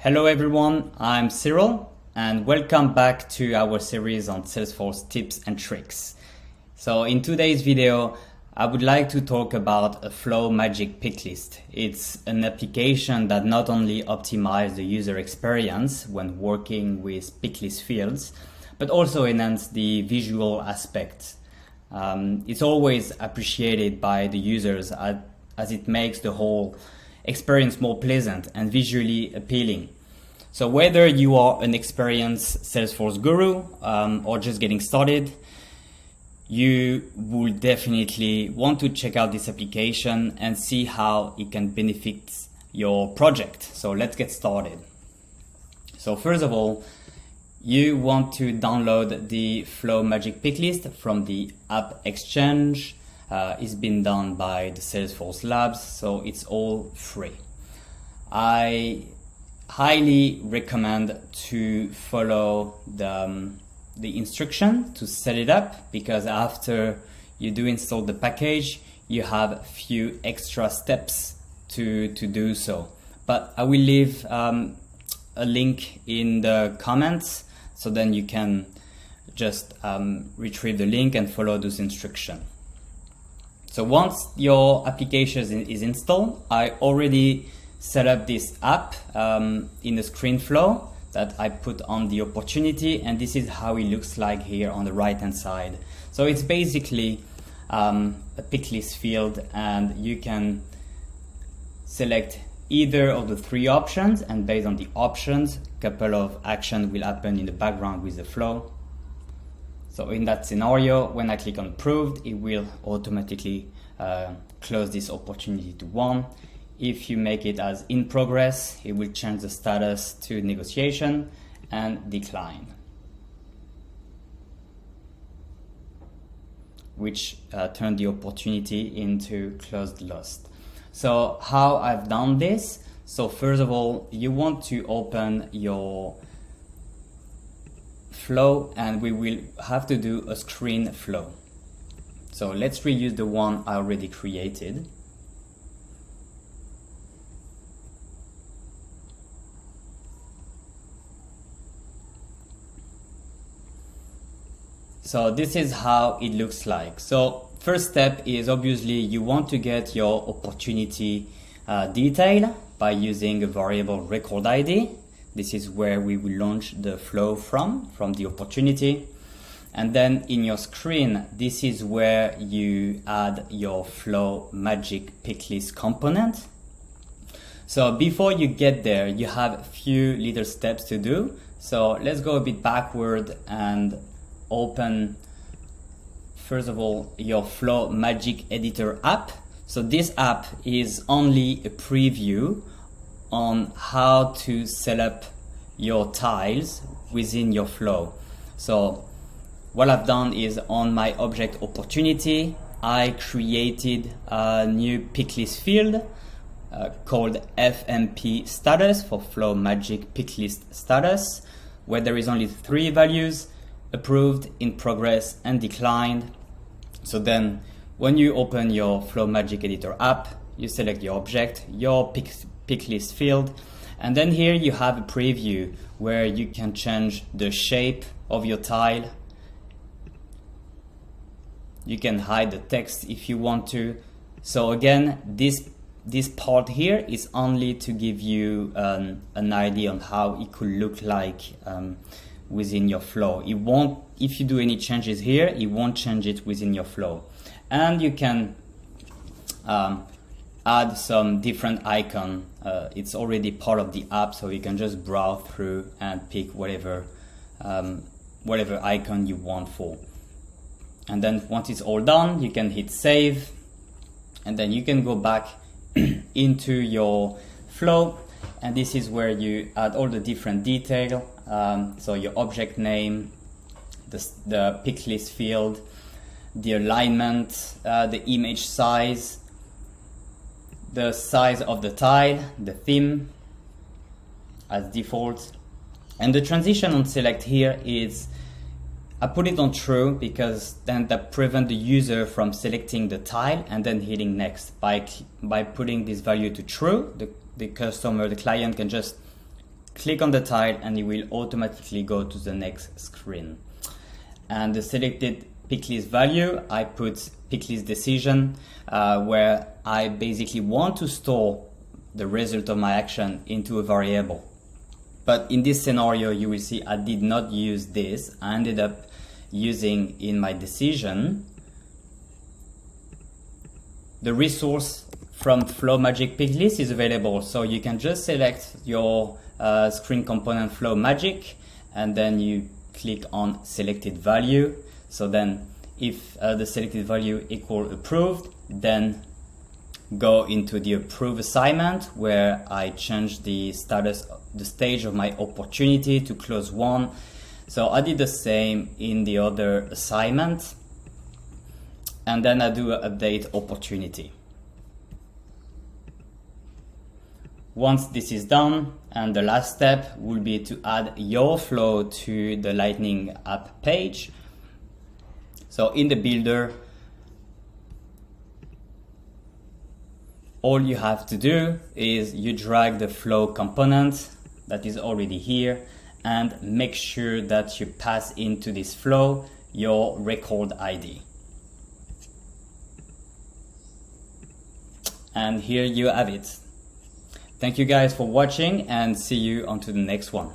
Hello everyone, I'm Cyril and welcome back to our series on Salesforce tips and tricks. So in today's video, I would like to talk about a Flow Magic Picklist. It's an application that not only optimizes the user experience when working with picklist fields, but also enhance the visual aspects. It's always appreciated by the users as it makes the whole experience more pleasant and visually appealing. So whether you are an experienced Salesforce guru or just getting started, you will definitely want to check out this application and see how it can benefit your project. So let's get started. So first of all, you want to download the Flow Magic Picklist from the App Exchange. It's been done by the Salesforce Labs, so it's all free. I highly recommend to follow the instruction to set it up, because after you do install the package, you have a few extra steps to do so. But I will leave a link in the comments, so then you can just retrieve the link and follow those instructions. So once your application is installed, I already set up this app in the screen flow that I put on the opportunity, and this is how it looks like here on the right hand side. So it's basically a picklist field, and you can select either of the three options, and based on the options, a couple of actions will happen in the background with the flow. So in that scenario, when I click on approved, it will automatically close this opportunity to 1. If you make it as in progress, it will change the status to negotiation and decline, which turned the opportunity into closed lost. So how I've done this? So first of all, you want to open your flow, and we will have to do a screen flow. So let's reuse the one I already created. So this is how it looks like. So first step is obviously you want to get your opportunity detail by using a variable record ID. This is where we will launch the flow from the opportunity. And then in your screen, this is where you add your Flow Magic Picklist component. So before you get there, you have a few little steps to do. So let's go a bit backward and open, first of all, your Flow Magic Editor app. So this app is only a preview on how to set up your tiles within your flow. So what I've done is, on my object opportunity, I created a new picklist field called FMP status, for Flow Magic Picklist status, where there is only 3 values: approved, in progress, and declined. So then when you open your Flow Magic Editor app, you select your object, your picklist field, and then here you have a preview where you can change the shape of your tile. You can hide the text if you want to. So again, this part here is only to give you an idea on how it could look like within your flow. It won't, if you do any changes here, it won't change it within your flow. And you can add some different icon. It's already part of the app, so you can just browse through and pick whatever icon you want for. And then once it's all done, you can hit save, and then you can go back into your flow, and this is where you add all the different detail. So your object name, the picklist field, the alignment, the image size, the size of the tile, the theme as default. And the transition on select here is, I put it on true because then that prevents the user from selecting the tile and then hitting next. By putting this value to true, the customer, the client can just click on the tile and it will automatically go to the next screen. And the selected picklist value, I put picklist decision, where I basically want to store the result of my action into a variable. But in this scenario, you will see I did not use this. I ended up using in my decision the resource from Flow Magic Picklist is available. So you can just select your screen component Flow Magic, and then you click on selected value. So then if the selected value equal approved, then go into the approve assignment where I change the status, the stage of my opportunity to close one. So I did the same in the other assignment, and then I do update opportunity. Once this is done, and the last step will be to add your flow to the Lightning app page. So in the builder, all you have to do is you drag the flow component that is already here and make sure that you pass into this flow your record ID. And here you have it. Thank you guys for watching, and see you on to the next one.